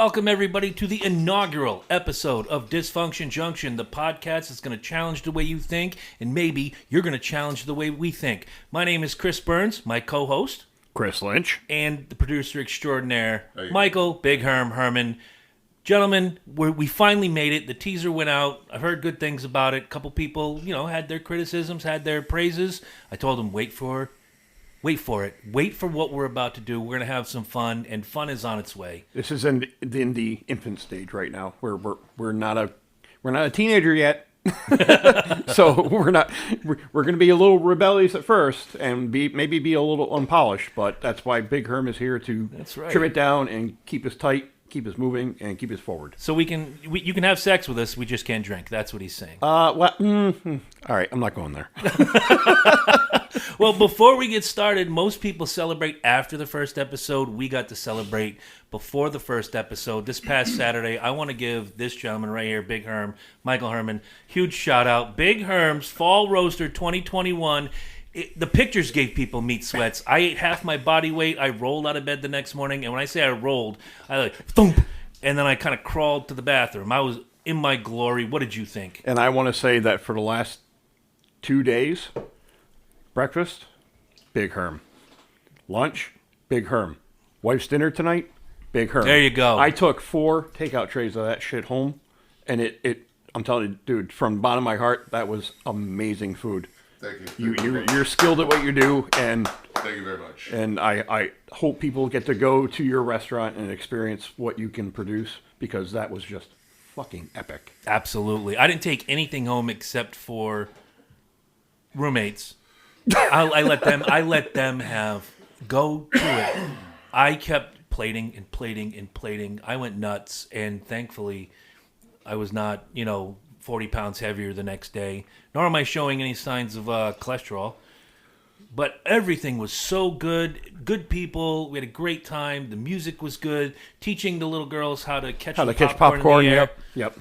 Welcome, everybody, to the inaugural episode of Dysfunction Junction, the podcast that's going to challenge the way you think, and maybe you're going to challenge the way we think. My name is Chris Burns, my co-host. Chris Lynch. And the producer extraordinaire, Michael Big Herman. Gentlemen, we finally made it. The teaser went out. I've heard good things about it. A couple people, had their criticisms, had their praises. I told them, wait for it. Wait for what we're about to do. We're going to have some fun, and fun is on its way. This is in the infant stage right now. We're not a teenager yet. So we're going to be a little rebellious at first and maybe be a little unpolished, but that's why Big Herm is here to trim it down and keep us tight, keep us moving, and keep us forward. So you can have sex with us, we just can't drink. That's what he's saying. All right, I'm not going there. Well, before we get started, most people celebrate after the first episode. We got to celebrate before the first episode. This past Saturday, I want to give this gentleman right here, Big Herm, Michael Herman, huge shout out. Big Herm's Fall Roaster 2021. The pictures gave people meat sweats. I ate half my body weight. I rolled out of bed the next morning, and when I say I rolled, I like thump, and then I kind of crawled to the bathroom. I was in my glory. What did you think? And I want to say that for the last 2 days, breakfast, Big Herm. Lunch, Big Herm. Wife's dinner tonight, Big Herm. There you go. I took 4 takeout trays of that shit home, and I'm telling you, dude, from the bottom of my heart, that was amazing food. Thank you. You're skilled at what you do, and thank you very much. And I hope people get to go to your restaurant and experience what you can produce, because that was just fucking epic. Absolutely. I didn't take anything home except for roommates. I let them go to it. I kept plating and plating and plating. I went nuts, and thankfully I was not, 40 pounds heavier the next day, nor am I showing any signs of cholesterol. But everything was so good. Good people. We had a great time. The music was good. Teaching the little girls how to catch popcorn. In the air. Yep.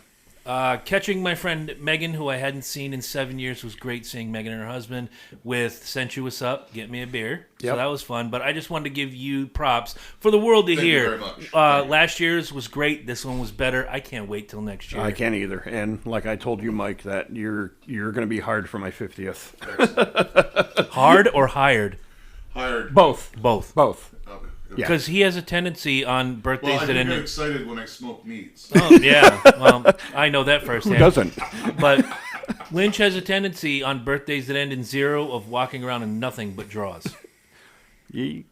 Catching my friend Megan, who I hadn't seen in 7 years, was great. Seeing Megan and her husband with "Sent You Us Up," get me a beer. Yep. So that was fun. But I just wanted to give you props for the world to hear. Thank you very much. Last year's was great. This one was better. I can't wait till next year. I can't either. And like I told you, Mike, that you're going to be hard for my 50th. Hard or hired? Hired. Both. Okay. Because he has a tendency on birthdays Well, I that get end. excited when I smoke meats. Oh yeah, well I know that firsthand. Who doesn't? But Lynch has a tendency on birthdays that end in 0 of walking around in nothing but draws. I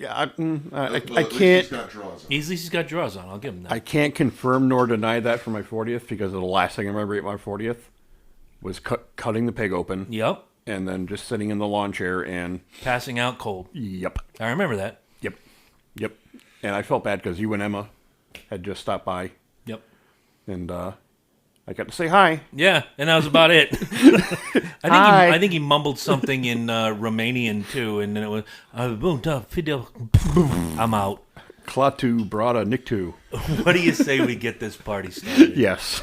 At least can't. he's got draws on. At least he's got draws on. I'll give him that. I can't confirm nor deny that for my 40th, because the last thing I remember at my 40th was cutting the pig open. Yep. And then just sitting in the lawn chair and Passing out cold. Yep. I remember that. Yep. And I felt bad because you and Emma had just stopped by, Yep. and I got to say hi. Yeah, and that was about it. Hi. I think he mumbled something in Romanian too, and then it was I'm out. Klatu brada niktu. What do you say we get this party started? Yes.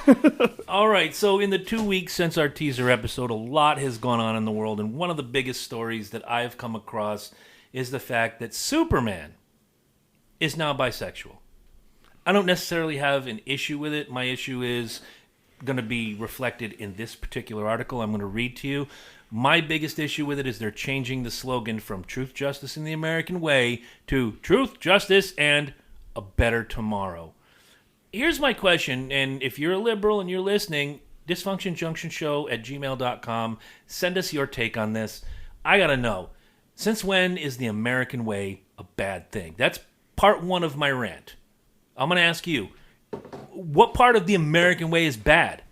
All right, so in the 2 weeks since our teaser episode, a lot has gone on in the world, and one of the biggest stories that I've come across is the fact that Superman is now bisexual. I don't necessarily have an issue with it. My issue is going to be reflected in this particular article I'm going to read to you. My biggest issue with it is they're changing the slogan from Truth, Justice, and the American Way to Truth, Justice, and a Better Tomorrow. Here's my question, and if you're a liberal and you're listening, dysfunctionjunctionshow@gmail.com. Send us your take on this. I got to know, since when is the American way a bad thing? That's part 1 of my rant. I'm going to ask you, what part of the American way is bad?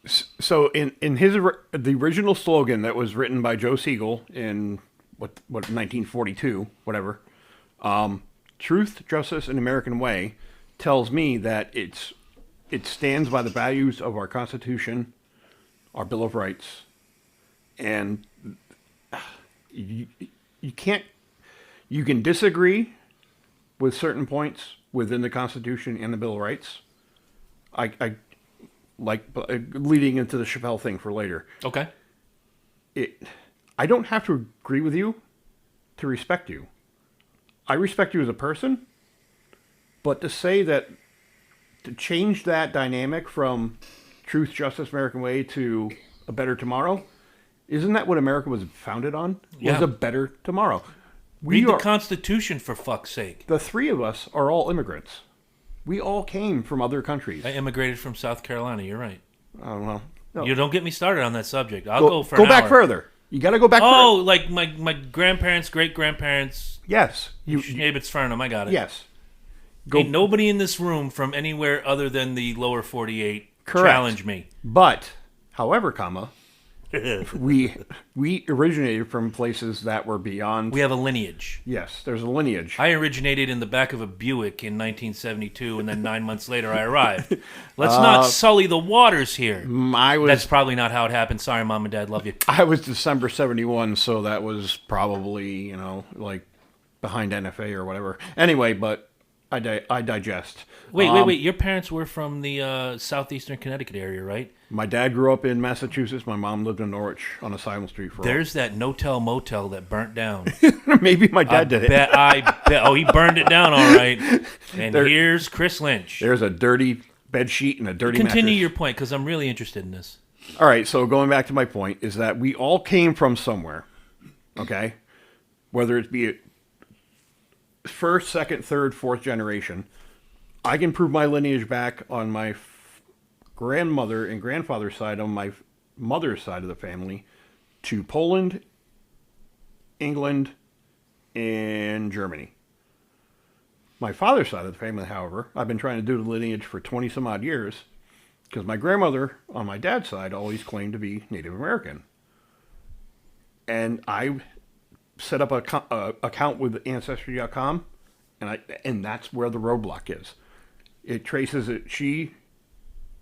So in the original slogan that was written by Joe Siegel in what 1942, whatever, Truth, Justice, and American Way tells me that it stands by the values of our Constitution, our Bill of Rights, and you can't. You can disagree with certain points within the Constitution and the Bill of Rights. I like leading into the Chappelle thing for later. Okay. I don't have to agree with you to respect you. I respect you as a person, But to say that, to change that dynamic from truth, justice, American way to a better tomorrow, isn't that what America was founded on? Yeah. Was a better tomorrow. Read the Constitution, for fuck's sake. The three of us are all immigrants. We all came from other countries. I immigrated from South Carolina. You're right. I don't know. No. You don't get me started on that subject. I'll go for Go an back hour. further. You got to go back Oh, further. like my grandparents, great-grandparents. Yes. Schneebitz-Fernum, I got it. Yes. Ain't nobody in this room from anywhere other than the lower 48 Correct. challenge me. But, however, we originated from places that were beyond. We have a lineage. Yes, there's a lineage. I originated in the back of a Buick in 1972, and then 9 months later I arrived. Let's not sully the waters here. That's probably not how it happened. Sorry, Mom and Dad, love you. I was December 71, so that was probably, like behind NFA or whatever. Anyway, but I digest. Wait. Your parents were from the southeastern Connecticut area, right? My dad grew up in Massachusetts. My mom lived in Norwich on Asylum Street for There's that no-tell motel that burnt down. Maybe my dad did it. I bet. Oh, he burned it down, all right. And here's Chris Lynch. There's a dirty bed sheet and a dirty Continue mattress. your point, because I'm really interested in this. All right, so going back to my point is that we all came from somewhere, okay? Whether it be first, second, third, fourth generation. I can prove my lineage back on my grandmother and grandfather's side, on my mother's side of the family, to Poland, England, and Germany. My father's side of the family, however, I've been trying to do the lineage for 20 some odd years, because my grandmother on my dad's side always claimed to be Native American. And I set up a account with Ancestry.com, and that's where the roadblock is. It traces it.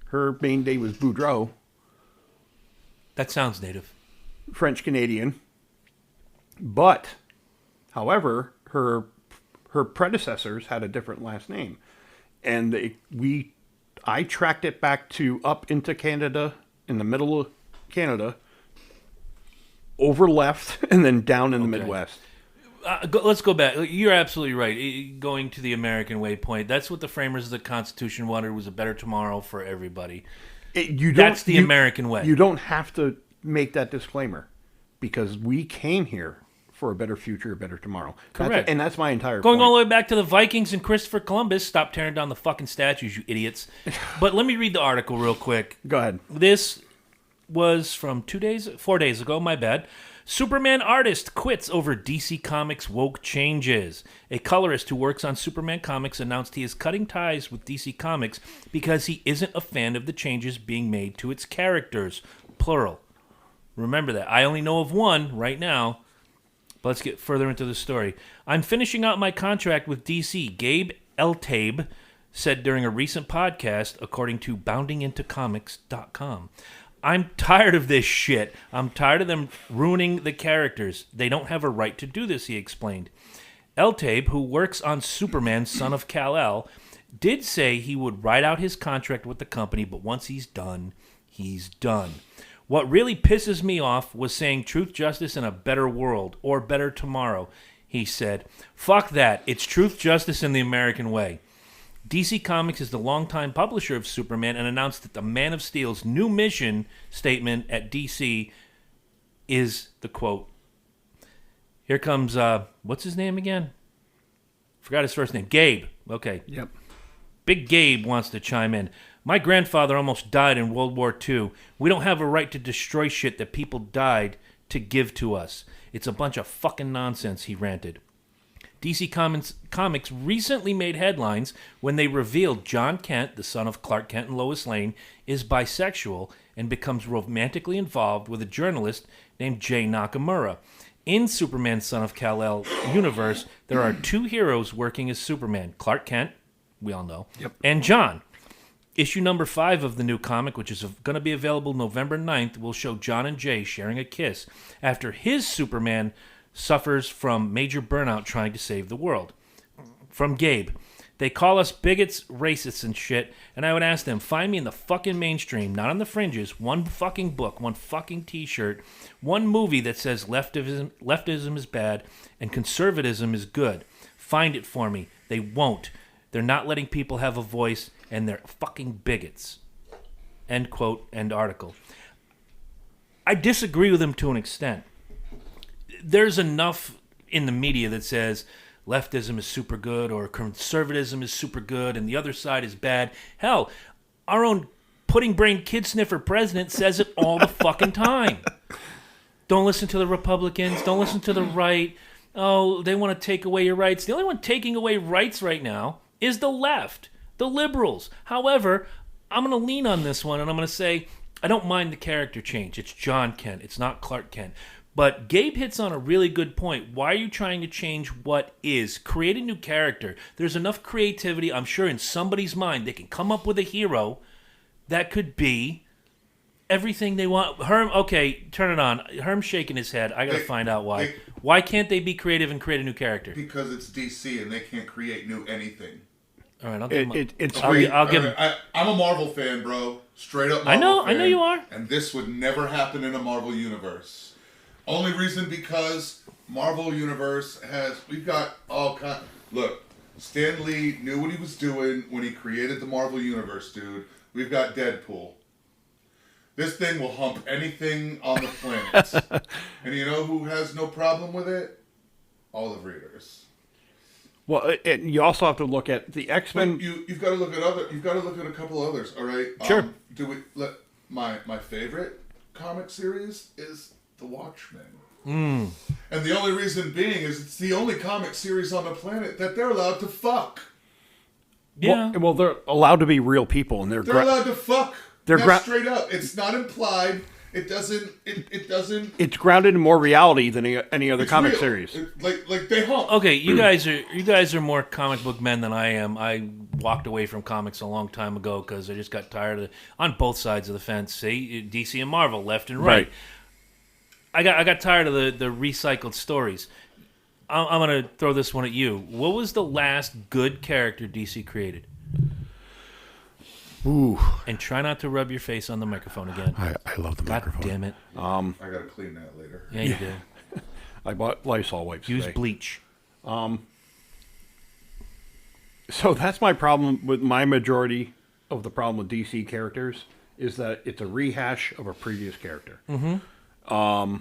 Her main name was Boudreaux, That sounds native. French Canadian. But, however, her predecessors had a different last name, and I tracked it back to up into Canada, in the middle of Canada, over left, and then down in the Midwest. Let's go back. You're absolutely right. Going to the American way point. That's what the framers of the Constitution wanted, was a better tomorrow for everybody. That's the American way. You don't have to make that disclaimer, because we came here for a better future, a better tomorrow. Correct. And that's my entire Going point. all the way back to the Vikings and Christopher Columbus. Stop tearing down the fucking statues, you idiots. But let me read the article real quick. Go ahead. This was from 4 days ago, my bad. Superman artist quits over DC Comics woke changes. A colorist who works on Superman comics announced he is cutting ties with DC Comics because he isn't a fan of the changes being made to its characters. Plural. Remember that. I only know of one right now. But let's get further into the story. I'm finishing out my contract with DC. Gabe Eltabe said during a recent podcast, according to boundingintocomics.com. I'm tired of this shit. I'm tired of them ruining the characters. They don't have a right to do this, he explained. Eltabe, who works on Superman, Son of Kal-El, did say he would write out his contract with the company, but once he's done, he's done. What really pisses me off was saying truth, justice, and a better world, or better tomorrow, he said. Fuck that. It's truth, justice, and the American way. DC Comics is the longtime publisher of Superman and announced that the Man of Steel's new mission statement at DC is the quote. Here comes, what's his name again? Forgot his first name. Gabe. Okay. Yep. Big Gabe wants to chime in. My grandfather almost died in World War II. We don't have a right to destroy shit that people died to give to us. It's a bunch of fucking nonsense, he ranted. DC Comics recently made headlines when they revealed John Kent, the son of Clark Kent and Lois Lane, is bisexual and becomes romantically involved with a journalist named Jay Nakamura. In Superman Son of Kal-El universe, there are two heroes working as Superman, Clark Kent, we all know, and John. Issue number 5 of the new comic, which is going to be available November 9th, will show John and Jay sharing a kiss after his Superman suffers from major burnout trying to save the world. From Gabe. They call us bigots, racists, and shit, and I would ask them, find me in the fucking mainstream, not on the fringes, one fucking book, one fucking t-shirt, one movie that says leftism is bad and conservatism is good. Find it for me. They won't. They're not letting people have a voice, and they're fucking bigots. End quote, end article. I disagree with him to an extent. There's enough in the media that says leftism is super good or conservatism is super good and the other side is bad. Hell, our own pudding brain kid sniffer president says it all the fucking time. Don't listen to the Republicans. Don't listen to the right. Oh, they want to take away your rights. The only one taking away rights right now is the left, the liberals. However, I'm going to lean on this one, and I'm going to say I don't mind the character change. It's John Kent. It's not Clark Kent. But Gabe hits on a really good point. Why are you trying to change what is? Create a new character. There's enough creativity, I'm sure, in somebody's mind. They can come up with a hero that could be everything they want. Herm, okay, turn it on. Herm's shaking his head. I got to find out why. Why can't they be creative and create a new character? Because it's DC and they can't create new anything. All right, I'll give him. I'll give him. I'm a Marvel fan, bro. Straight up Marvel fan. I know you are. And this would never happen in a Marvel universe. Only reason because Marvel universe we've got all kind. Look, Stan Lee knew what he was doing when he created the Marvel universe, dude. We've got Deadpool. This thing will hump anything on the planet. And you know who has no problem with it? Olive readers. Well, you also have to look at the X-Men. You've got to look at You've got to look at a couple others. All right. Sure. My favorite comic series is The Watchmen. And the only reason being is it's the only comic series on the planet that they're allowed to fuck. Yeah. Well, they're allowed to be real people, and they're allowed to fuck. They're straight up. It's not implied. It doesn't. It's grounded in more reality than any other comic series. Like they hump. Okay, you guys are more comic book men than I am. I walked away from comics a long time ago because I just got tired of on both sides of the fence. See, DC and Marvel, left and right. I got tired of the recycled stories. I'm gonna throw this one at you. What was the last good character DC created? Ooh. And try not to rub your face on the microphone again. I love the microphone. God damn it. I gotta clean that later. Yeah, you do. I bought Lysol wipes Use today. bleach. So that's my problem with my majority of the problem with DC characters is that it's a rehash of a previous character. Or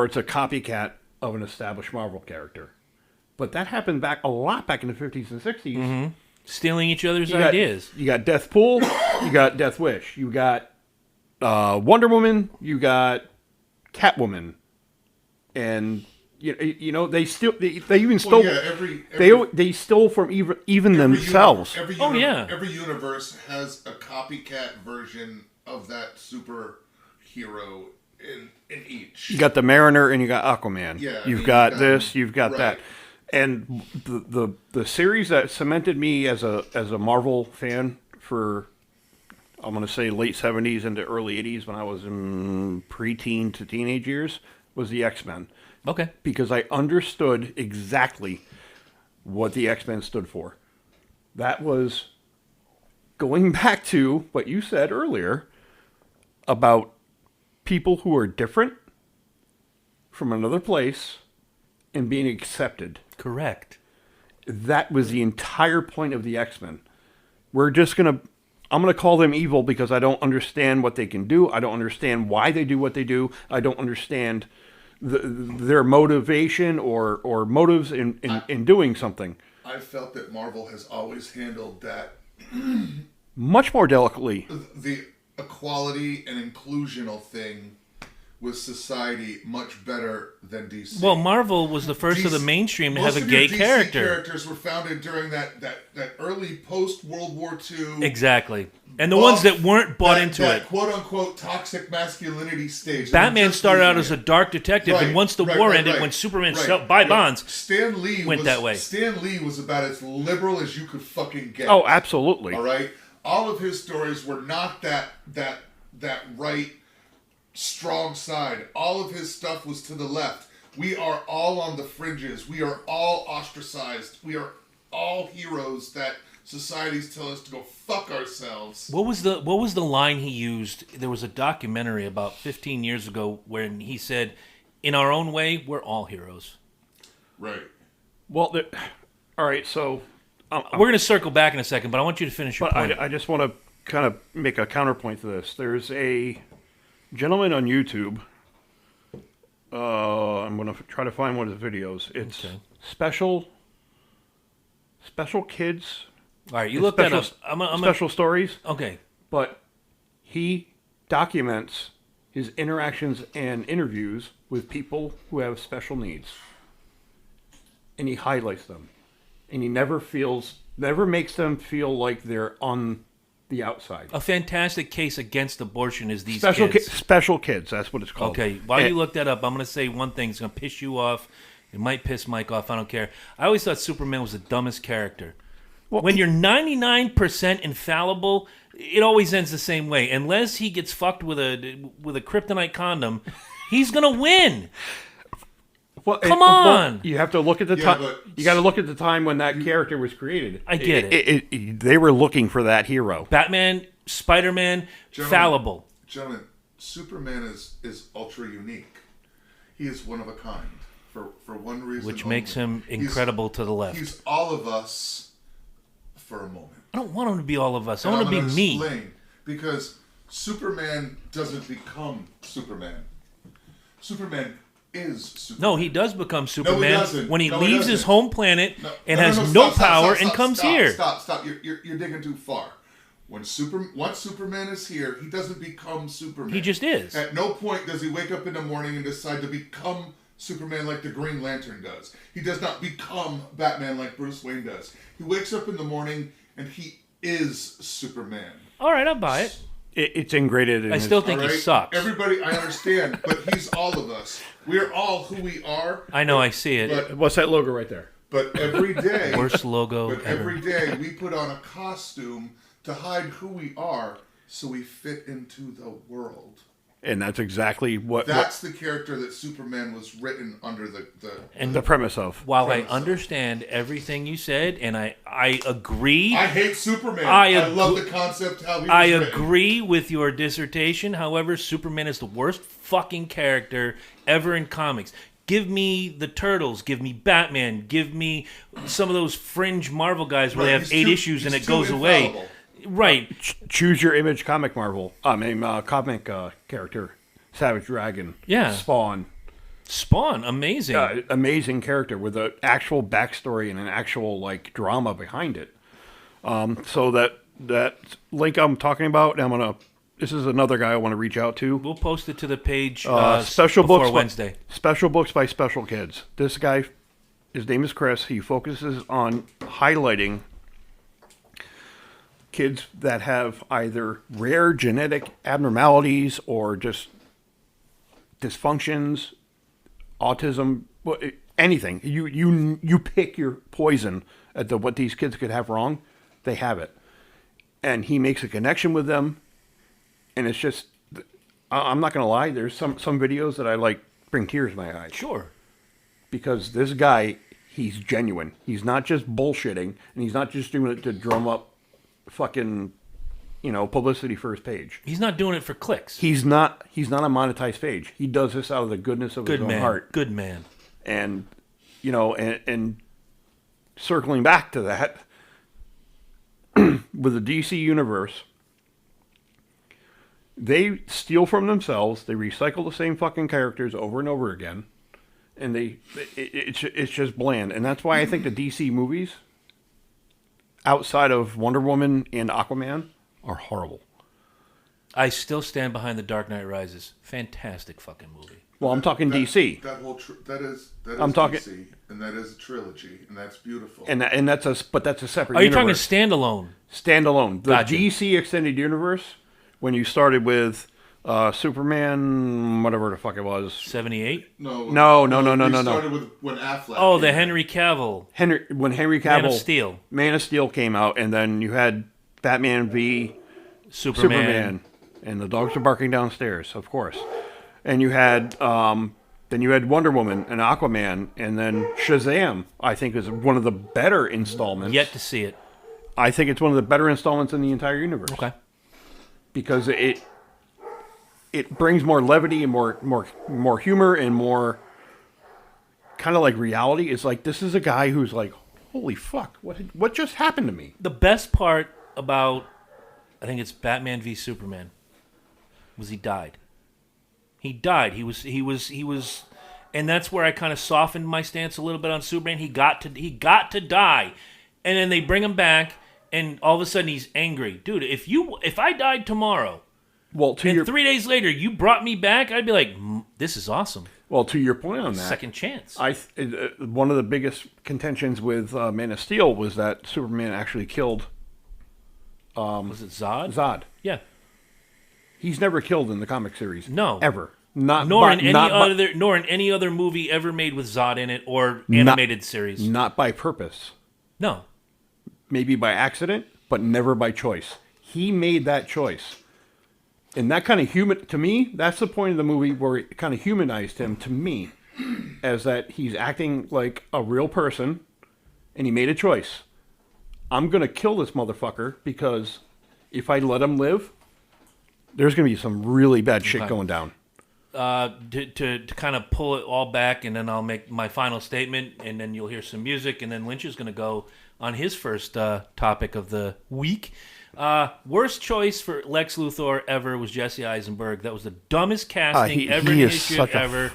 it's a copycat of an established Marvel character. But that happened a lot back in the 50s and 60s. Stealing each other's ideas. You got Deathpool, you got Death Wish, you got Wonder Woman, you got Catwoman, and you know they even stole. They stole from even themselves. Every universe has a copycat version of that superhero in each. You got the Mariner and you got Aquaman. Yeah, you've got this, you've got that. And the series that cemented me as a Marvel fan for, I'm going to say late 70s into early 80s when I was in preteen to teenage years was the X-Men. Okay. Because I understood exactly what the X-Men stood for. That was going back to what you said earlier about people who are different from another place and being accepted. Correct. That was the entire point of the X-Men. I'm going to call them evil because I don't understand what they can do. I don't understand why they do what they do. I don't understand their motivation or motives in doing something. I felt that Marvel has always handled that much more delicately. The equality and inclusional thing with society much better than DC. Well, Marvel was the first of the mainstream to have a gay character. DC characters were founded during that early post-World War II. Exactly. And the ones that weren't bought into that quote-unquote toxic masculinity stage. Batman started out as a dark detective, and once the war ended, when Superman buy bonds, Stan Lee went that way. Stan Lee was about as liberal as you could fucking get. Oh, absolutely. All right? All of his stories were not that right, strong side. All of his stuff was to the left. We are all on the fringes. We are all ostracized. We are all heroes that societies tell us to go fuck ourselves. What was the line he used? There was a documentary about 15 years ago when he said, "In our own way, we're all heroes." Right. Well, all right. So We're going to circle back in a second, but I want you to finish your point. I just want to kind of make a counterpoint to this. There's a gentleman on YouTube. I'm going to try to find one of his videos. It's special kids. All right, you look that up. Special stories. Okay. But he documents his interactions and interviews with people who have special needs. And he highlights them. And he never makes them feel like they're on the outside. A fantastic case against abortion is these special kids. Special kids, that's what it's called. Okay, while you look that up, I'm going to say one thing. It's going to piss you off. It might piss Mike off. I don't care. I always thought Superman was the dumbest character. Well, when you're 99% infallible, it always ends the same way. Unless he gets fucked with a kryptonite condom, he's going to win. Well, Come on! You have to look at the time. You got to look at the time when that character was created. I get it. They were looking for that hero. Batman, Spider-Man, fallible. Gentlemen, Superman is ultra unique. He is one of a kind for one reason. Which makes him incredible to the left. He's all of us for a moment. I don't want him to be all of us. I want to be me. Because Superman doesn't become Superman. Superman is Superman. No, he does become Superman when he leaves leaves his home planet and has no power and comes here. Stop. You're digging too far. Once Superman is here, he doesn't become Superman. He just is. At no point does he wake up in the morning and decide to become Superman like the Green Lantern does. He does not become Batman like Bruce Wayne does. He wakes up in the morning and he is Superman. All right, I'll buy it. It's ingrained in I still think he sucks. Everybody, I understand, but he's all of us. We are all who we are. I know, I see it. What's that logo right there? But every day... Worst logo But ever. every day we put on a costume to hide who we are so we fit into the world. And that's exactly what... That's the character that Superman was written under the premise of. While I understand everything you said, and I agree... I hate Superman. I love the concept how he was written. Agree with your dissertation. However, Superman is the worst fucking character ever in comics. Give me the Turtles. Give me Batman. Give me some of those fringe Marvel guys where they have 8 issues and it goes away. Right. Choose your image comic Marvel. Comic character. Savage Dragon. Yeah. Spawn, amazing. Amazing character with an actual backstory and an actual drama behind it. So that link I'm talking about, this is another guy I want to reach out to. We'll post it to the page special before books Wednesday. Special books by special kids. This guy, his name is Chris. He focuses on highlighting kids that have either rare genetic abnormalities or just dysfunctions, autism, anything. You pick your poison at what these kids could have wrong. They have it. And he makes a connection with them. And it's just, I'm not going to lie, there's some videos that bring tears to my eyes. Sure. Because this guy, he's genuine. He's not just bullshitting, and he's not just doing it to drum up fucking, publicity for his page. He's not doing it for clicks. He's not a monetized page. He does this out of the goodness of his own heart. Good man. And, and circling back to that, with the DC universe, they steal from themselves. They recycle the same fucking characters over and over again, and it's just bland. And that's why I think the DC movies, outside of Wonder Woman and Aquaman, are horrible. I still stand behind The Dark Knight Rises. Fantastic fucking movie. Well, I'm talking DC. That is I'm talking DC, and that is a trilogy, and that's beautiful. And that's a separate. Are you universe. talking standalone? Standalone. The Gotcha. DC extended universe. When you started with Superman, whatever the fuck it was. 78? No. We started with when Affleck. Oh, the Henry Cavill. When Henry Cavill. Man of Steel came out, and then you had Batman v Superman. And the dogs are barking downstairs, of course. And you had then you had Wonder Woman and Aquaman, and then Shazam, I think, is one of the better installments. Yet to see it. I think it's one of the better installments in the entire universe. Okay. Because it brings more levity and more humor and more kind of like reality. It's like, this is a guy who's like, holy fuck, what just happened to me? The best part about, I think it's Batman v Superman, was he died. He died. He was, and that's where I kind of softened my stance a little bit on Superman. He got to die, and then they bring him back, and all of a sudden he's angry, dude. If I died tomorrow, Well, 3 days later you brought me back, I'd be like, this is awesome. Well, to your point on that, Second chance. One of the biggest contentions with Man of Steel was that Superman actually killed Was it Zod? Zod. Yeah. He's never killed in the comic series. No. Ever. Not Nor by, in any not other nor in any other movie ever made with Zod in it or animated series. Not by purpose. No. Maybe by accident, but never by choice. He made that choice. And that kind of to me, that's the point of the movie where it kind of humanized him to me, as that he's acting like a real person, and he made a choice. I'm going to kill this motherfucker because if I let him live, there's going to be some really bad shit going down. To kind of pull it all back, and then I'll make my final statement, and then you'll hear some music, and then Lynch is going to go on his first topic of the week. Worst choice for Lex Luthor ever was Jesse Eisenberg. That was the dumbest casting ever in the history of ever.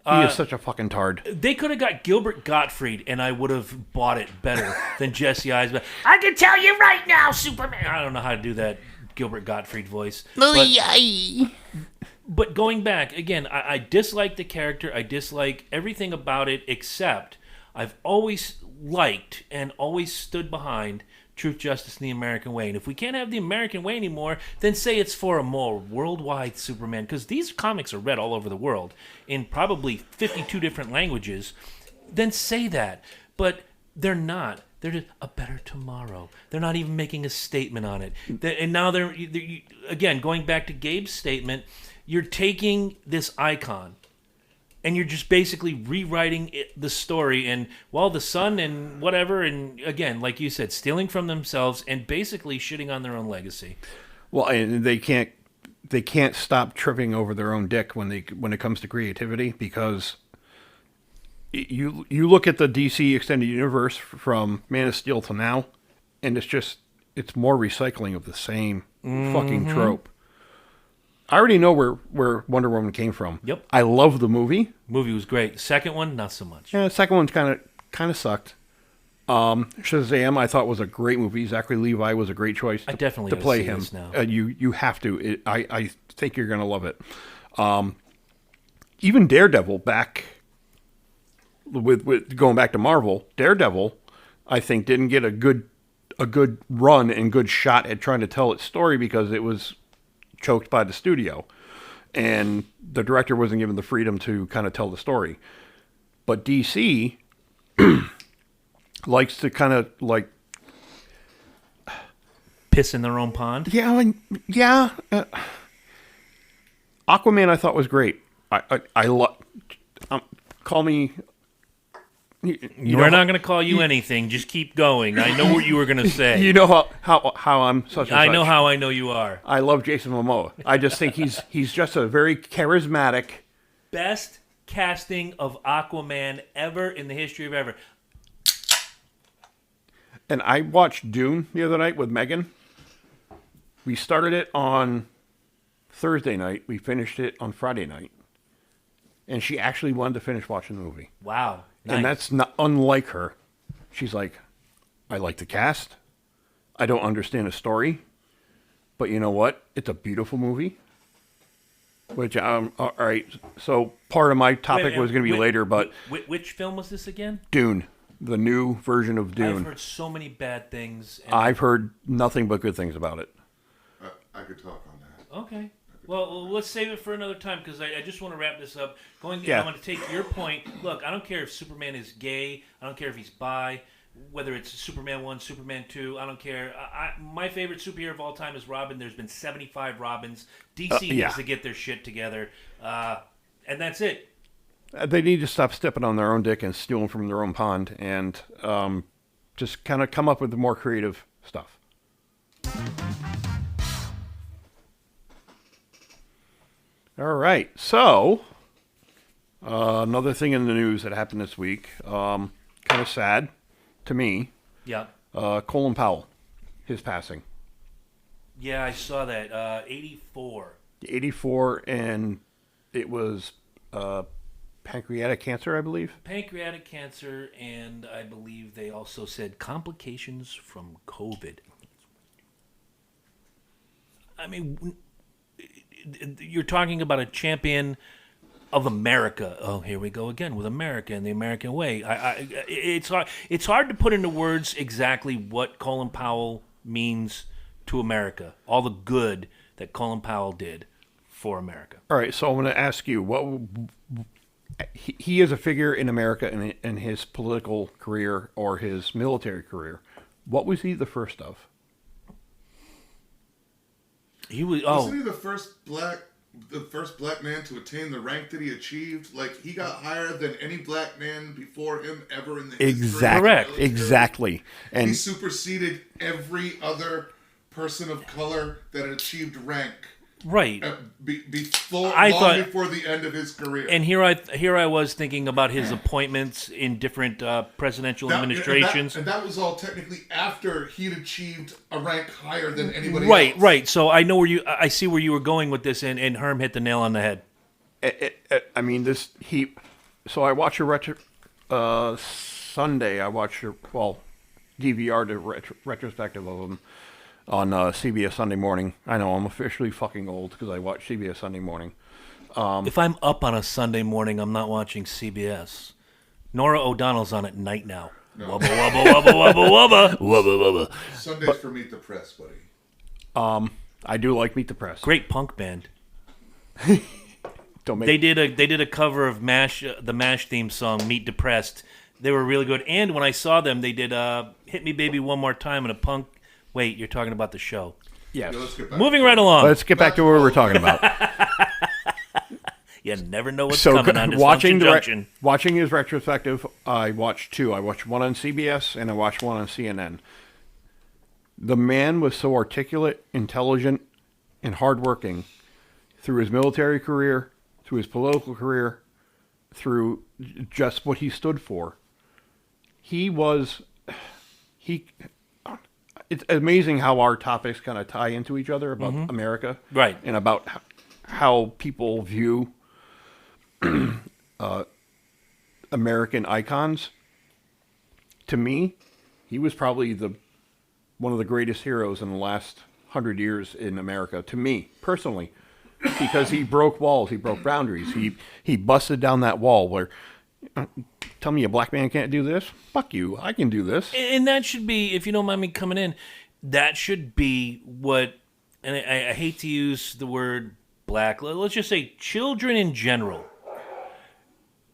He is such a fucking tard. They could have got Gilbert Gottfried, and I would have bought it better than Jesse Eisenberg. I can tell you right now, Superman. I don't know how to do that Gilbert Gottfried voice. But going back, again, I dislike the character. I dislike everything about it, except I've always liked and always stood behind Truth, Justice, and the American Way. And if we can't have the American Way anymore, then say it's for a more worldwide Superman. Because these comics are read all over the world in probably 52 different languages. Then say that. But they're not. They're just a better tomorrow. They're not even making a statement on it. And now they're again, going back to Gabe's statement, you're taking this icon and you're just basically rewriting the story, and the sun and whatever, and again, like you said, stealing from themselves and basically shitting on their own legacy. Well, and they can't stop tripping over their own dick when it comes to creativity, because you look at the DC extended universe from Man of Steel to now, and it's more recycling of the same fucking trope. I already know where Wonder Woman came from. Yep. I love the movie. Movie was great. The second one, not so much. Yeah, the second one's kind of sucked. Shazam, I thought was a great movie. Zachary Levi was a great choice to play him. Now. You have to. I think you're going to love it. Even Daredevil, back with going back to Marvel, Daredevil, I think didn't get a good run and good shot at trying to tell its story because it was choked by the studio, and the director wasn't given the freedom to kind of tell the story. But DC likes to kind of like piss in their own pond. Yeah. Aquaman, I thought was great. I love. Call me. We're not going to call you anything. Just keep going. I know what you were going to say. You know how I'm such. And I such. know how I know you are. I love Jason Momoa. I just think he's just a very charismatic. Best casting of Aquaman ever in the history of ever. And I watched Dune the other night with Megan. We started it on Thursday night. We finished it on Friday night. And she actually wanted to finish watching the movie. Wow. Nice. And that's not unlike her. She's like, I like the cast. I don't understand the story. But you know what? It's a beautiful movie. Which, all right. So part of my topic was going to be later, but... Which film was this again? Dune. The new version of Dune. I've heard so many bad things. I've heard nothing but good things about it. I could talk on that. Okay. Well, let's save it for another time, because I just want to wrap this up. I want to take your point. Look, I don't care if Superman is gay. I don't care if he's bi. Whether it's Superman 1, Superman 2, I don't care. My favorite superhero of all time is Robin. There's been 75 Robins. DC needs to get their shit together. And that's it. They need to stop stepping on their own dick and stealing from their own pond, and just kind of come up with more creative stuff. All right, so another thing in the news that happened this week, kind of sad. to me, Yeah. Colin Powell, his passing. Yeah, I saw that. 84. 84, and it was pancreatic cancer, I believe. Pancreatic cancer, and I believe they also said complications from COVID. I mean, you're talking about a champion of America. Oh, here we go again with America and the American way. It's hard to put into words exactly what Colin Powell means to America. All the good that Colin Powell did for America. All right, so I'm going to ask you, what he is a figure in America in his political career or his military career. What was he the first of? He was. Wasn't he the first black man to attain the rank that he achieved? Like, he got higher than any black man before him ever in the history. Correct. Exactly. And he superseded every other person of color that had achieved rank. Right. Before the end of his career. And here I was thinking about his appointments in different presidential administrations. And that was all technically after he'd achieved a rank higher than anybody else. Right. So I see where you were going with this, and Herm hit the nail on the head. I mean, so I watched Sunday. I watched DVR the retrospective of him on CBS Sunday Morning. I know I'm officially fucking old because I watch CBS Sunday Morning. If I'm up on a Sunday morning, I'm not watching CBS. Nora O'Donnell's on at night now. No. Wubba wubba wubba wubba wubba wubba wubba. Sundays for Meet the Press, buddy. I do like Meet the Press. Great punk band. They did a cover of MASH, the MASH theme song, Meet Depressed. They were really good. And when I saw them, they did Hit Me Baby One More Time in a punk. Wait, you're talking about the show. Yes. Moving right along. Let's get back to what we were talking about. You never know what's coming on watching Dysfunction Junction. Watching his retrospective, I watched two. I watched one on CBS and I watched one on CNN. The man was so articulate, intelligent, and hardworking through his military career, through his political career, through just what he stood for. It's amazing how our topics kind of tie into each other about America. Right. And about how people view American icons. To me, he was probably one of the greatest heroes in the last 100 years in America, to me, personally. Because he broke walls, he broke boundaries. He busted down that wall where... tell me a black man can't do this? Fuck you, I can do this. And that should be, if you don't mind me coming in, that should be what, and I hate to use the word black, let's just say children in general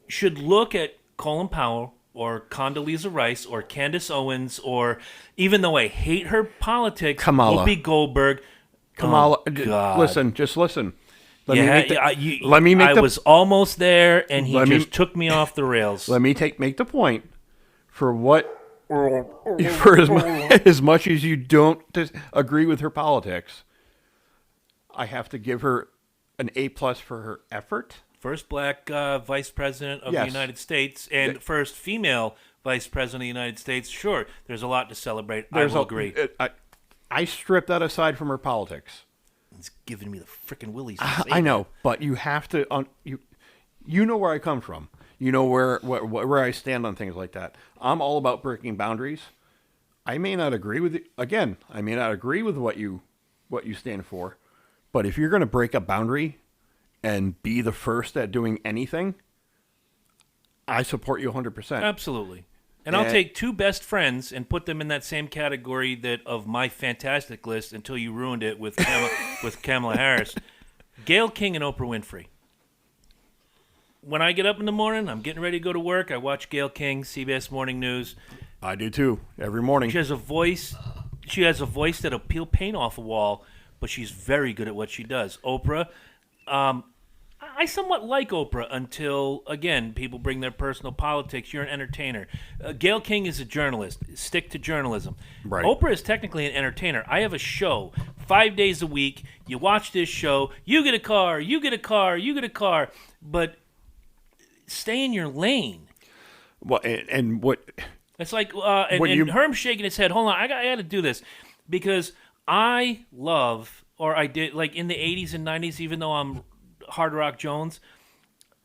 should look at Colin Powell or Condoleezza Rice or Candace Owens, or even though I hate her politics, Kamala. Whoopi Goldberg. Kamala, oh, God. listen. I was almost there, and he just took me off the rails. Let me make the point for as much as you don't agree with her politics, I have to give her an A+ for her effort. First black vice president of the United States, and first female vice president of the United States. Sure, there's a lot to celebrate. I will agree. I strip that aside from her politics. It's giving me the frickin' willies. I know, but you have to. You know where I come from. You know where I stand on things like that. I'm all about breaking boundaries. I may not agree with it. Again, I may not agree with what you stand for, but if you're going to break a boundary and be the first at doing anything, I support you 100%. Absolutely. And I'll take two best friends and put them in that same category of my fantastic list until you ruined it with Kamala Harris. Gayle King and Oprah Winfrey. When I get up in the morning, I'm getting ready to go to work. I watch Gayle King, CBS Morning News. I do too, every morning. She has a voice. She has a voice that'll peel paint off a wall, but she's very good at what she does. Oprah, I somewhat like Oprah until, again, people bring their personal politics. You're an entertainer. Gayle King is a journalist. Stick to journalism. Right. Oprah is technically an entertainer. I have a show 5 days a week. You watch this show. You get a car. You get a car. You get a car. But stay in your lane. Well, and what It's like, When and you- Herm's shaking his head. Hold on, I got to do this because I love, or I did, like in the 80s and 90s, even though I'm Hard Rock Jones,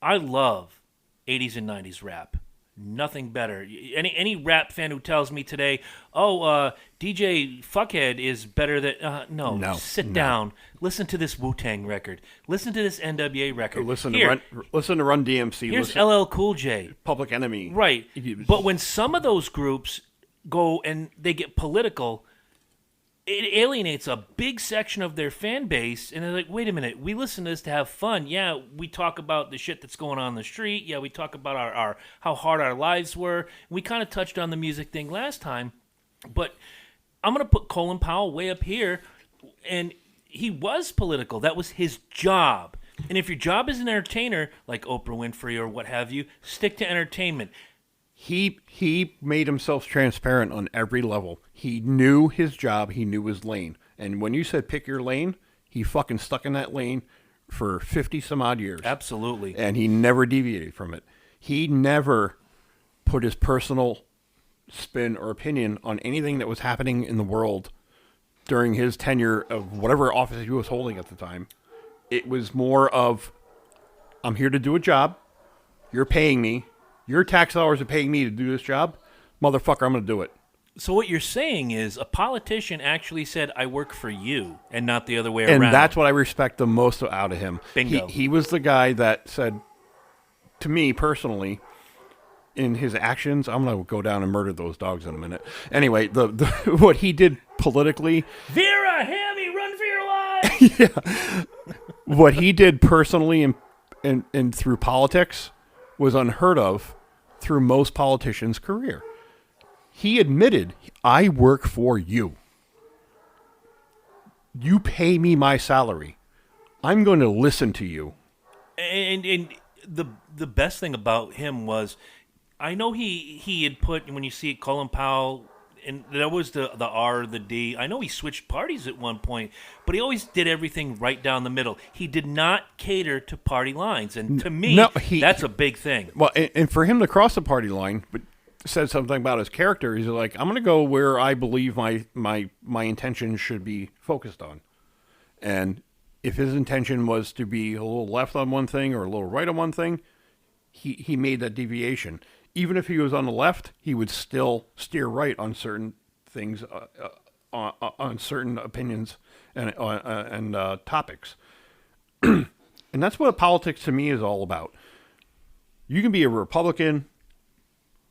I love 80s and 90s rap. Nothing better. Any rap fan who tells me today, DJ Fuckhead is better than... No, sit no. down. Listen to this Wu-Tang record. Listen to this NWA record. Listen Here, to Run DMC. here's listen, LL Cool J. Public Enemy. Right. But when some of those groups go and they get political, it alienates a big section of their fan base. And they're like, wait a minute, we listen to this to have fun. Yeah, we talk about the shit that's going on in the street. Yeah, we talk about our how hard our lives were. We kind of touched on the music thing last time. But I'm going to put Colin Powell way up here. And he was political. That was his job. And if your job is an entertainer, like Oprah Winfrey or what have you, stick to entertainment. He made himself transparent on every level. He knew his job. He knew his lane. And when you said pick your lane, he fucking stuck in that lane for 50 some odd years. Absolutely. And he never deviated from it. He never put his personal spin or opinion on anything that was happening in the world during his tenure of whatever office he was holding at the time. It was more of, I'm here to do a job. You're paying me. Your tax dollars are paying me to do this job. Motherfucker, I'm going to do it. So what you're saying is a politician actually said, I work for you, and not the other way around. And that's what I respect the most out of him. Bingo. He was the guy that said, to me personally, in his actions, I'm going to go down and murder those dogs in a minute. Anyway, the what he did politically, Vera, Hammy, run for your life! what he did personally and through politics was unheard of through most politicians' career. He admitted, I work for you. You pay me my salary. I'm going to listen to you. And the best thing about him was, I know he had put, when you see Colin Powell, and there was the R, the D. I know he switched parties at one point, but he always did everything right down the middle. He did not cater to party lines, and to me, that's a big thing. Well, and for him to cross the party line, but said something about his character. He's like, I'm going to go where I believe my intentions should be focused on. And if his intention was to be a little left on one thing or a little right on one thing, he made that deviation. Even if he was on the left, he would still steer right on certain things, on certain opinions and topics. And that's what politics to me is all about. You can be a Republican,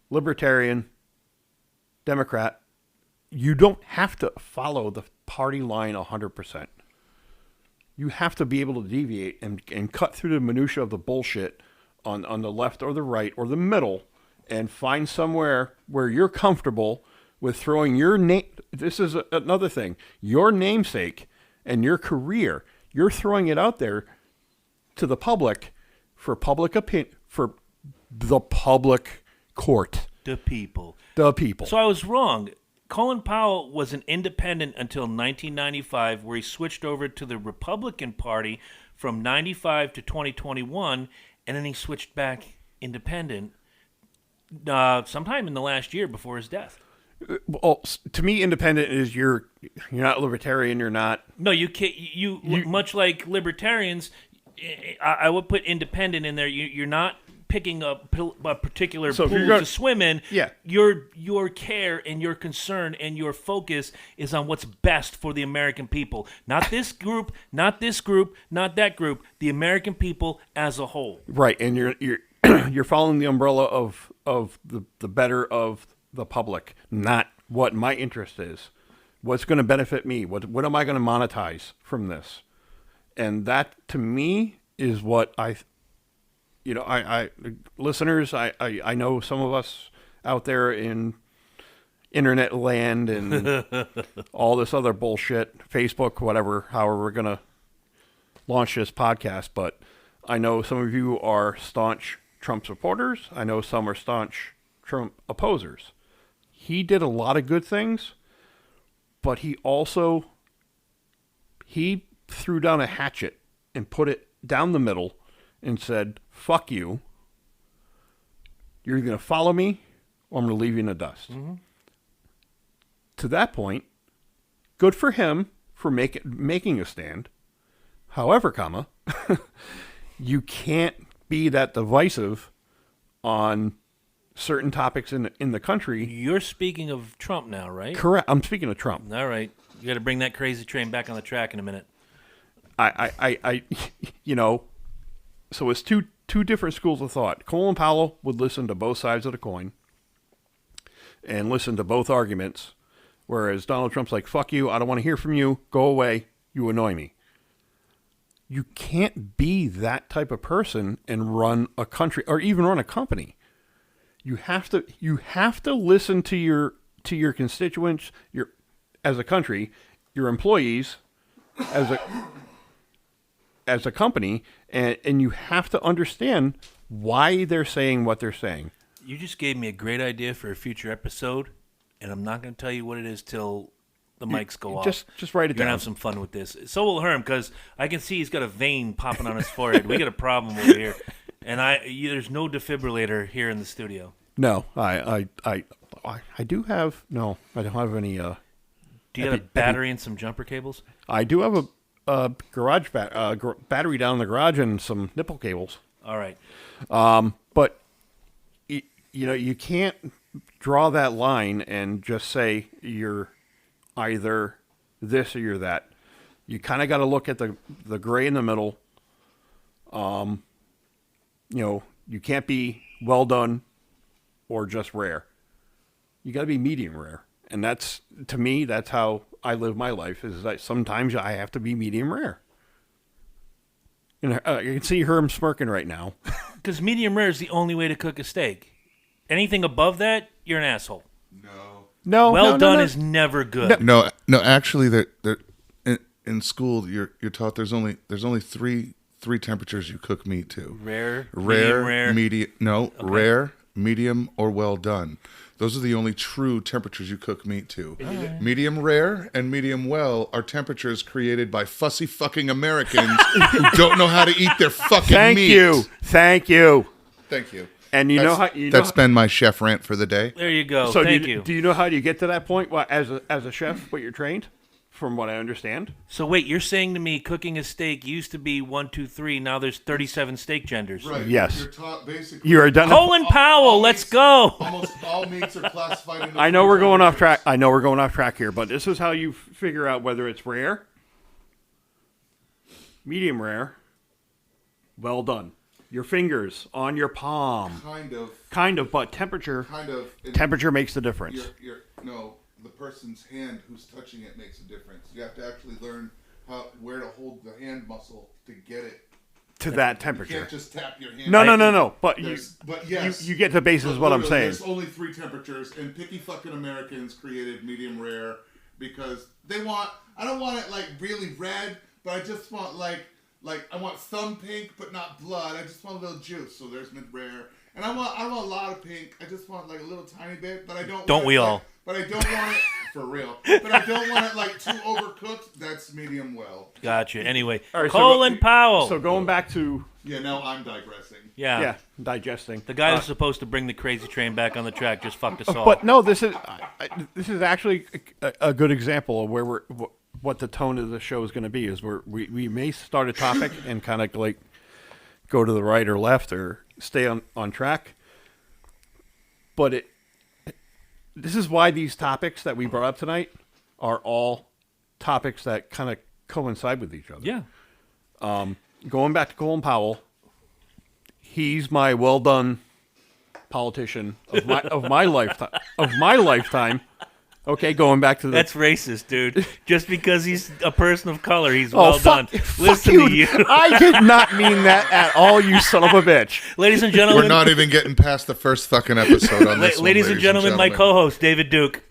Libertarian, Democrat. You don't have to follow the party line 100%. You have to be able to deviate and cut through the minutia of the bullshit on the left or the right or the middle and find somewhere where you're comfortable with throwing your name. This is another thing. Your namesake and your career, you're throwing it out there to the public for public opinion, for the public court. The people. The people. So I was wrong. Colin Powell was an independent until 1995, where he switched over to the Republican Party from 95 to 2021, and then he switched back independent sometime in the last year before his death. Well, to me, independent is you're not libertarian. You're not. No, you can't. You much like libertarians, I would put independent in there. You're not picking a particular pool to swim in. Yeah. Your care and your concern and your focus is on what's best for the American people. Not this group, not this group, not that group. The American people as a whole. Right, and you're you're following the umbrella of the better of the public, not what my interest is. What's going to benefit me? What am I going to monetize from this? And that to me is what I listeners, I know some of us out there in internet land and all this other bullshit, Facebook, whatever, however we're going to launch this podcast, but I know some of you are staunch Trump supporters. I know some are staunch Trump opposers. He did a lot of good things, but he threw down a hatchet and put it down the middle and said, fuck you. You're going to follow me or I'm going to leave you in the dust. Mm-hmm. To that point, good for him for making a stand. However, you can't be that divisive on certain topics in the country. You're speaking of Trump now, right? Correct. I'm speaking of Trump. All right. You got to bring that crazy train back on the track in a minute. I so it's two different schools of thought. Colin Powell would listen to both sides of the coin and listen to both arguments, whereas Donald Trump's like, fuck you, I don't want to hear from you, go away, you annoy me. You can't be that type of person and run a country or even run a company. You have to listen to your constituents, as a country, your employees, as a company, and you have to understand why they're saying what they're saying. You just gave me a great idea for a future episode, and I'm not going to tell you what it is till the mics go off. Just write it down. You're going to have some fun with this. So will Herm, because I can see he's got a vein popping on his forehead. We got a problem over here, and there's no defibrillator here in the studio. No, I do have no. I don't have any. Do you have a battery and some jumper cables? I do have a garage battery down in the garage and some nipple cables. All right. But you can't draw that line and just say you're either this or you're that. You kind of got to look at the gray in the middle. You can't be well done or just rare. You got to be medium rare. And that's, to me, that's how I live my life, is that sometimes I have to be medium rare. You can see Herm smirking right now. Because medium rare is the only way to cook a steak. Anything above that, you're an asshole. No. Well done is never good. No. Actually, in school, you're taught there's only three temperatures you cook meat to. Rare, medium, rare, medium, or well done. Those are the only true temperatures you cook meat to. Right. Medium rare and medium well are temperatures created by fussy fucking Americans who don't know how to eat their fucking meat. Thank you. And that's been my chef rant for the day. There you go. So Thank you. Do you know how you get to that point? Well, as a chef, what you're trained, from what I understand. So wait, you're saying to me cooking a steak used to be 1, 2, 3. Now there's 37 steak genders. Right. Yes. You're taught basically. You're done. Colin Powell, let's go. Almost all meats are classified into. I know we're going off track here, but this is how you figure out whether it's rare, medium rare, well done. Your fingers on your palm. Kind of, but temperature. Temperature makes the difference. The person's hand who's touching it makes a difference. You have to actually learn where to hold the hand muscle to get it to that temperature. You can't just tap your hand. No. But yes, you get the basis of what I'm saying. There's only 3 temperatures, and picky fucking Americans created medium rare because they want. I don't want it like really red, but I just want like I want some pink, but not blood. I just want a little juice. So there's mid rare, and I want a lot of pink. I just want like a little tiny bit, but I don't. Don't we all? But I don't want it for real. But I don't want it like too overcooked. That's medium well. Gotcha. Anyway, right, Colin Powell. So going back to now I'm digressing. Yeah, digesting. The guy who's supposed to bring the crazy train back on the track just fucked us all. But no, this is actually a good example of where what the tone of the show is going to be. Is we may start a topic and kind of like go to the right or left or stay on track, but this is why these topics that we brought up tonight are all topics that kind of coincide with each other. Yeah. Going back to Colin Powell, he's my well done politician of my lifetime. Okay, going back to the... That's racist, dude. Just because he's a person of color, he's well done. Listen to you. I did not mean that at all, you son of a bitch. Ladies and gentlemen... We're not even getting past the first fucking episode on this ladies and gentlemen, my co-host, David Duke.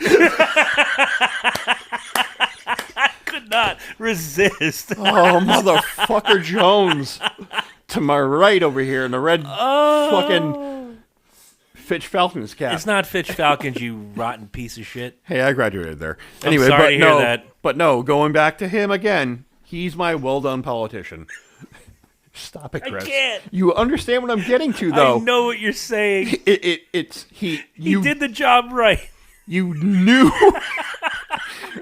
I could not resist. Oh, motherfucker Jones. To my right over here in the red fucking... Fitch Falcons cap. It's not Fitch Falcons, you rotten piece of shit. Hey, I graduated there. Anyway, I'm sorry to hear that. But no, going back to him again, he's my well done politician. Stop it, I Chris. can't. You understand what I'm getting to, though. I know what you're saying. He You did the job right. You knew.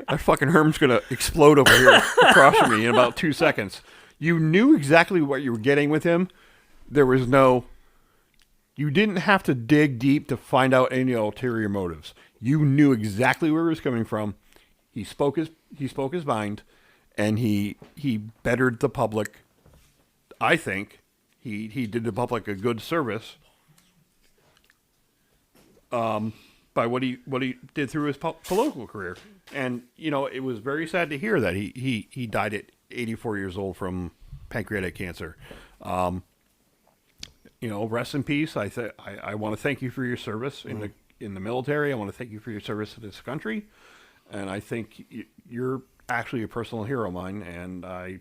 That fucking Herm's gonna explode over here across from me in about 2 seconds. You knew exactly what you were getting with him. There was no. You didn't have to dig deep to find out any ulterior motives. You knew exactly where he was coming from. He spoke his mind, and he bettered the public. I think he did the public a good service. By what he did through his political career, and it was very sad to hear that he died at 84 years old from pancreatic cancer. Rest in peace. I want to thank you for your service in the military. I want to thank you for your service to this country, and I think you're actually a personal hero of mine, and I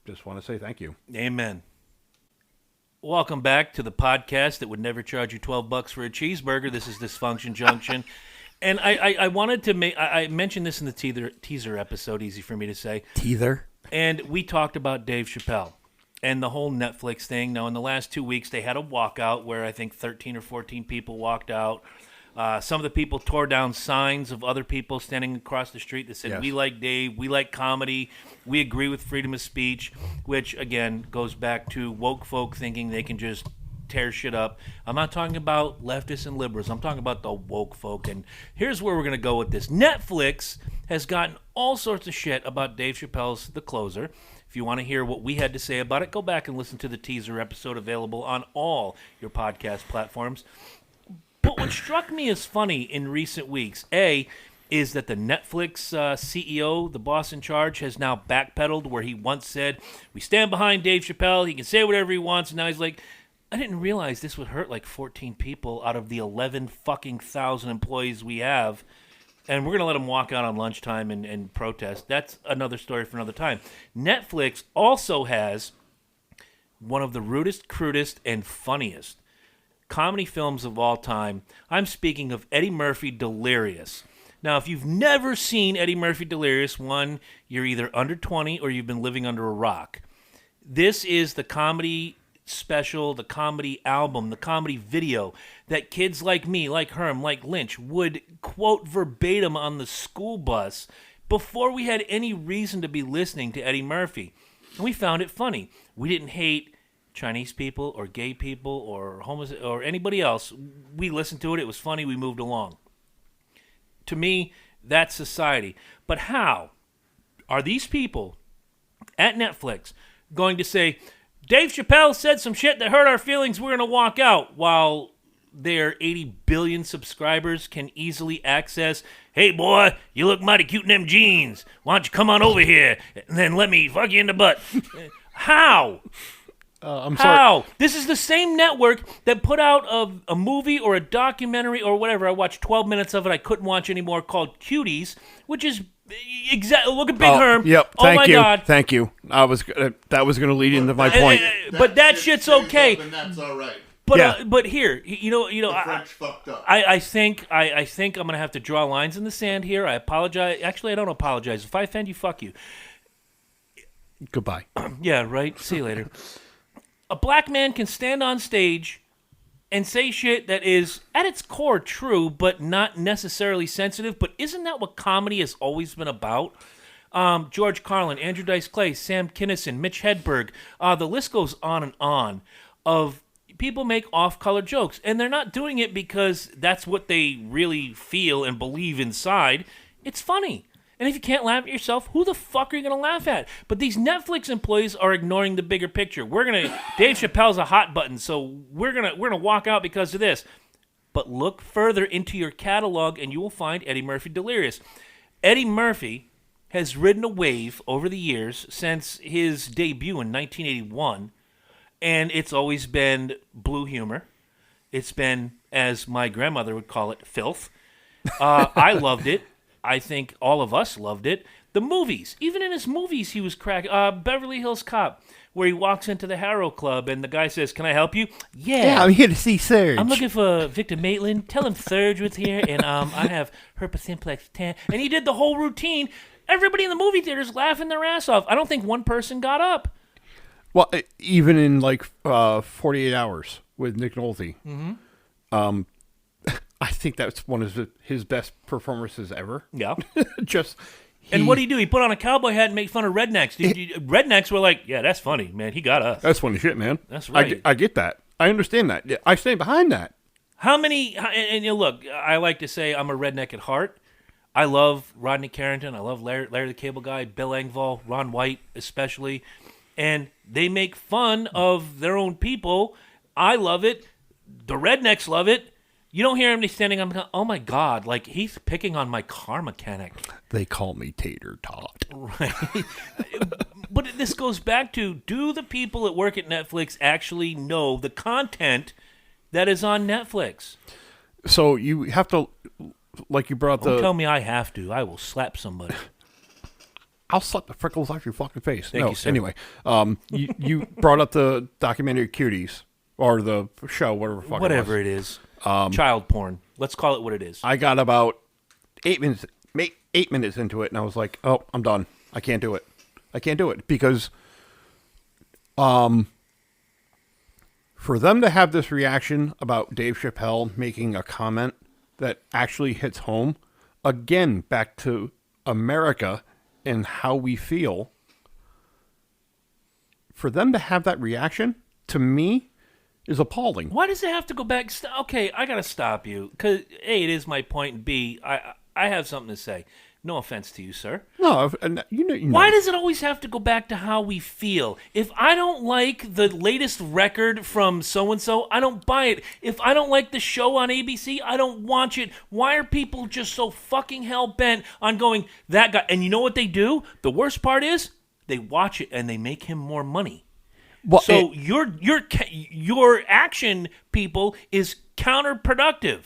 just want to say thank you. Amen. Welcome back to the podcast that would never charge you $12 for a cheeseburger. This is Dysfunction Junction. And I wanted to make... I mentioned this in the teaser episode, easy for me to say. Teether. And we talked about Dave Chappelle and the whole Netflix thing. Now, in the last 2 weeks, they had a walkout where I think 13 or 14 people walked out. Some of the people tore down signs of other people standing across the street that said, yes, we like Dave, we like comedy, we agree with freedom of speech, which, again, goes back to woke folk thinking they can just tear shit up. I'm not talking about leftists and liberals. I'm talking about the woke folk. And here's where we're going to go with this. Netflix has gotten all sorts of shit about Dave Chappelle's The Closer. If you want to hear what we had to say about it, go back and listen to the teaser episode available on all your podcast platforms. But what struck me as funny in recent weeks, is that the Netflix CEO, the boss in charge, has now backpedaled where he once said, we stand behind Dave Chappelle, he can say whatever he wants, and now he's like, I didn't realize this would hurt like 14 people out of the 11 fucking thousand employees we have, and we're going to let him walk out on lunchtime and protest. That's another story for another time. Netflix also has one of the rudest, crudest, and funniest comedy films of all time. I'm speaking of Eddie Murphy, Delirious. Now, if you've never seen Eddie Murphy, Delirious, one, you're either under 20 or you've been living under a rock. This is the comedy special, the comedy album, the comedy video that kids like me, like Herm, like Lynch, would quote verbatim on the school bus before we had any reason to be listening to Eddie Murphy. And we found it funny. We didn't hate Chinese people or gay people or or anybody else. We listened to it. It was funny. We moved along. To me, that's society. But how are these people at Netflix going to say, Dave Chappelle said some shit that hurt our feelings, we're going to walk out, while their 80 billion subscribers can easily access, hey boy, you look mighty cute in them jeans. Why don't you come on over here and then let me fuck you in the butt? How? I'm sorry. How? This is the same network that put out a movie or a documentary or whatever. I watched 12 minutes of it. I couldn't watch anymore. Called Cuties, which is exactly. Look at Big Herm. Yep. Oh my God. Thank you. That was going to lead into my point. But that shit's okay. And that's all right. But Yeah. But here, The French fucked up. I think I'm gonna have to draw lines in the sand here. I apologize. Actually, I don't apologize. If I offend you, fuck you. Goodbye. Yeah. Right. See you later. A black man can stand on stage and say shit that is, at its core, true, but not necessarily sensitive. But isn't that what comedy has always been about? George Carlin, Andrew Dice Clay, Sam Kinison, Mitch Hedberg, the list goes on of people make off-color jokes. And they're not doing it because that's what they really feel and believe inside. It's funny. And if you can't laugh at yourself, who the fuck are you going to laugh at? But these Netflix employees are ignoring the bigger picture. Dave Chappelle's a hot button, so we're gonna walk out because of this. But look further into your catalog and you will find Eddie Murphy Delirious. Eddie Murphy has ridden a wave over the years since his debut in 1981, and it's always been blue humor. It's been, as my grandmother would call it, filth. I loved it. I think all of us loved it. The movies, even in his movies, he was cracking. Beverly Hills Cop, where he walks into the Harrow Club and the guy says, "Can I help you?" Yeah, I'm here to see Serge. I'm looking for Victor Maitland. Tell him Serge was here, and I have herpes simplex 10. And he did the whole routine. Everybody in the movie theaters laughing their ass off. I don't think one person got up. Well, even in like 48 Hours with Nick Nolte, I think that's one of his best performances ever. Yeah. Just And what do? He put on a cowboy hat and make fun of rednecks. Rednecks were like, yeah, that's funny, man. He got us. That's funny shit, man. That's right. I get that. I understand that. Yeah, I stand behind that. How many? And look, I like to say I'm a redneck at heart. I love Rodney Carrington. I love Larry the Cable Guy, Bill Engvall, Ron White especially. And they make fun of their own people. I love it. The rednecks love it. You don't hear anybody standing up and go, oh my God, like he's picking on my car mechanic. They call me Tater Tot. Right. But this goes back to, do the people that work at Netflix actually know the content that is on Netflix? So you have to, like you brought Don't tell me I have to. I will slap somebody. I'll slap the freckles off your fucking face. Thank you, sir. Anyway, you brought up the documentary Cuties, or the show, Whatever it is. Child porn. Let's call it what it is. I got about 8 minutes into it, and I was like, oh, I'm done. I can't do it. Because for them to have this reaction about Dave Chappelle making a comment that actually hits home, again, back to America and how we feel, for them to have that reaction, to me, is appalling. Why does it have to go back? Okay, I got to stop you. Because, A, it is my point, and B, I have something to say. No offense to you, sir. No, you know. Why does it always have to go back to how we feel? If I don't like the latest record from so-and-so, I don't buy it. If I don't like the show on ABC, I don't watch it. Why are people just so fucking hell-bent on going, that guy? And you know what they do? The worst part is, they watch it and they make him more money. Well, so your action, people, is counterproductive.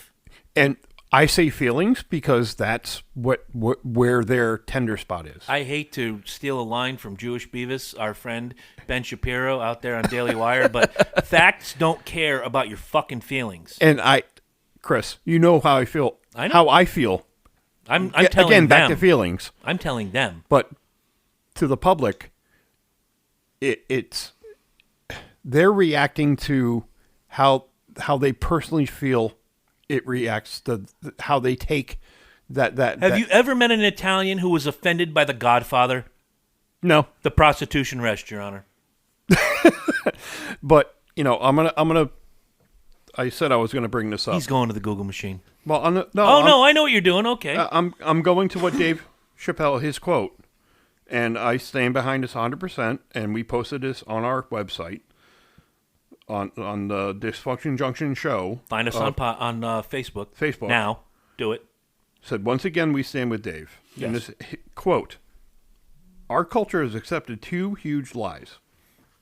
And I say feelings because that's where their tender spot is. I hate to steal a line from Jewish Beavis, our friend Ben Shapiro out there on Daily Wire, but facts don't care about your fucking feelings. And Chris, you know how I feel. I know. How I feel. I'm telling them. Again, back to feelings. I'm telling them. But to the public, it's they're reacting to how they personally feel. It reacts to how they take that. Have you ever met an Italian who was offended by The Godfather? No. The prostitution rest, Your Honor. But I'm gonna. I said I was gonna bring this up. He's going to the Google machine. Well, I know what you're doing. Okay. I'm going to what Dave Chappelle, his quote, and I stand behind this 100%. And we posted this on our website. On the Dysfunction Junction show. Find us on Facebook. Facebook. Now. Do it. Said, once again, we stand with Dave. Yes. In this quote, our culture has accepted two huge lies.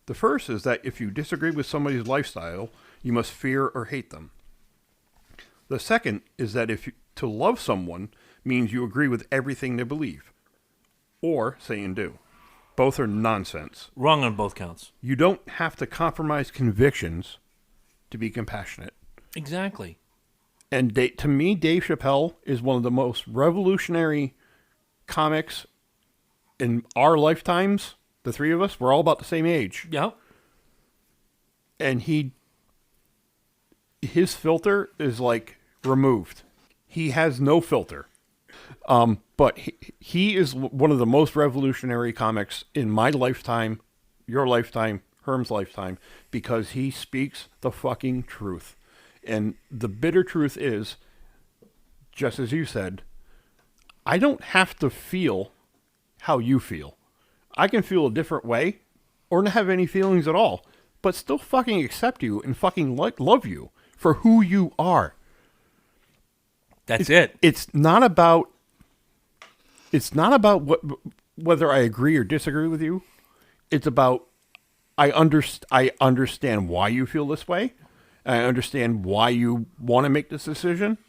The first is that if you disagree with somebody's lifestyle, you must fear or hate them. The second is that to love someone means you agree with everything they believe or say and do. Both are nonsense. Wrong on both counts. You don't have to compromise convictions to be compassionate. Exactly. And to me, Dave Chappelle is one of the most revolutionary comics in our lifetimes. The three of us, we're all about the same age. Yeah. And his filter is like removed. He has no filter. But he is one of the most revolutionary comics in my lifetime, your lifetime, Herm's lifetime, because he speaks the fucking truth. And the bitter truth is, just as you said, I don't have to feel how you feel. I can feel a different way or not have any feelings at all, but still fucking accept you and fucking love you for who you are. That's it. It's not about whether I agree or disagree with you. It's about I understand why you feel this way. I understand why you want to make this decision.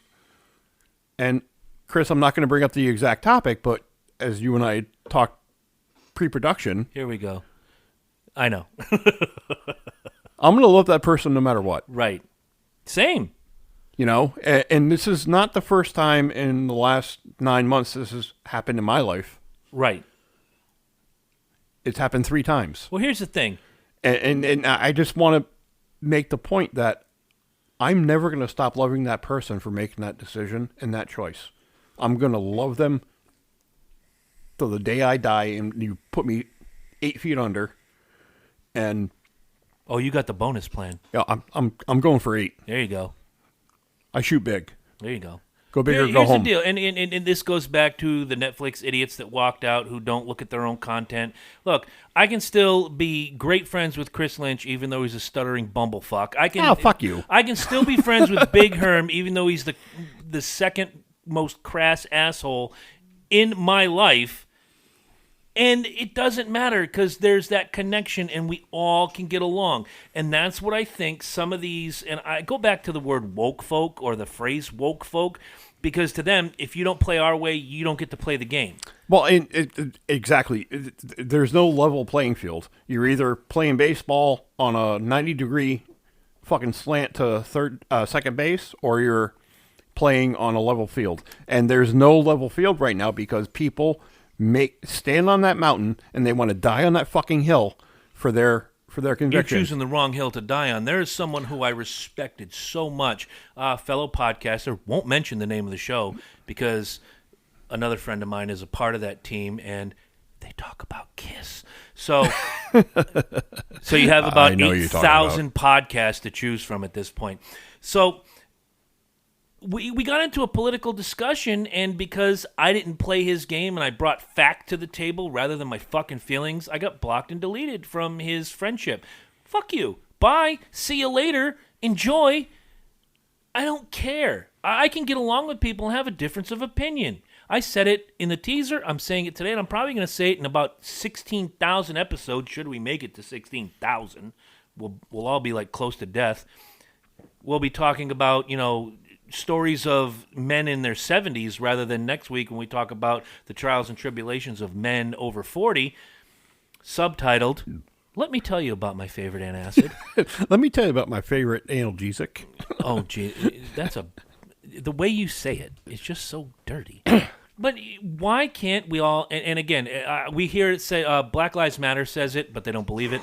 And Chris, I'm not going to bring up the exact topic, but as you and I talked pre-production, here we go. I know. I'm going to love that person no matter what. Right. Same. And this is not the first time in the last 9 months this has happened in my life. Right. It's happened 3 times. Well, here's the thing. And I just want to make the point that I'm never going to stop loving that person for making that decision and that choice. I'm going to love them till the day I die, and you put me 8 feet under. And Oh, you got the bonus plan. yeah, I'm going for 8. There you go. I shoot big. There you go. Go big or Here's go home. the deal, and this goes back to the Netflix idiots that walked out who don't look at their own content. Look, I can still be great friends with Chris Lynch, even though he's a stuttering bumblefuck. Fuck you. I can still be friends with Big Herm, even though he's the second most crass asshole in my life. And it doesn't matter because there's that connection and we all can get along. And that's what I think some of these, and I go back to the word woke folk or the phrase woke folk, because to them, if you don't play our way, you don't get to play the game. Well, exactly. There's no level playing field. You're either playing baseball on a 90-degree fucking slant to second base, or you're playing on a level field. And there's no level field right now because people stand on that mountain and they want to die on that fucking hill for their conviction. You're choosing the wrong hill to die on. There is someone who I respected so much, fellow podcaster, won't mention the name of the show because another friend of mine is a part of that team and they talk about Kiss. So so you have about 8,000 podcasts to choose from at this point. So we got into a political discussion, and because I didn't play his game and I brought fact to the table rather than my fucking feelings, I got blocked and deleted from his friendship. Fuck you. Bye. See you later. Enjoy. I don't care. I can get along with people and have a difference of opinion. I said it in the teaser. I'm saying it today, and I'm probably going to say it in about 16,000 episodes. Should we make it to 16,000, we'll all be like close to death. We'll be talking about, stories of men in their 70s rather than next week when we talk about the trials and tribulations of men over 40, subtitled, Let Me Tell You About My Favorite Antacid. Let me tell you about my favorite analgesic. Oh, gee, the way you say it, it's just so dirty. But why can't we all, and again, we hear it say, Black Lives Matter says it, but they don't believe it.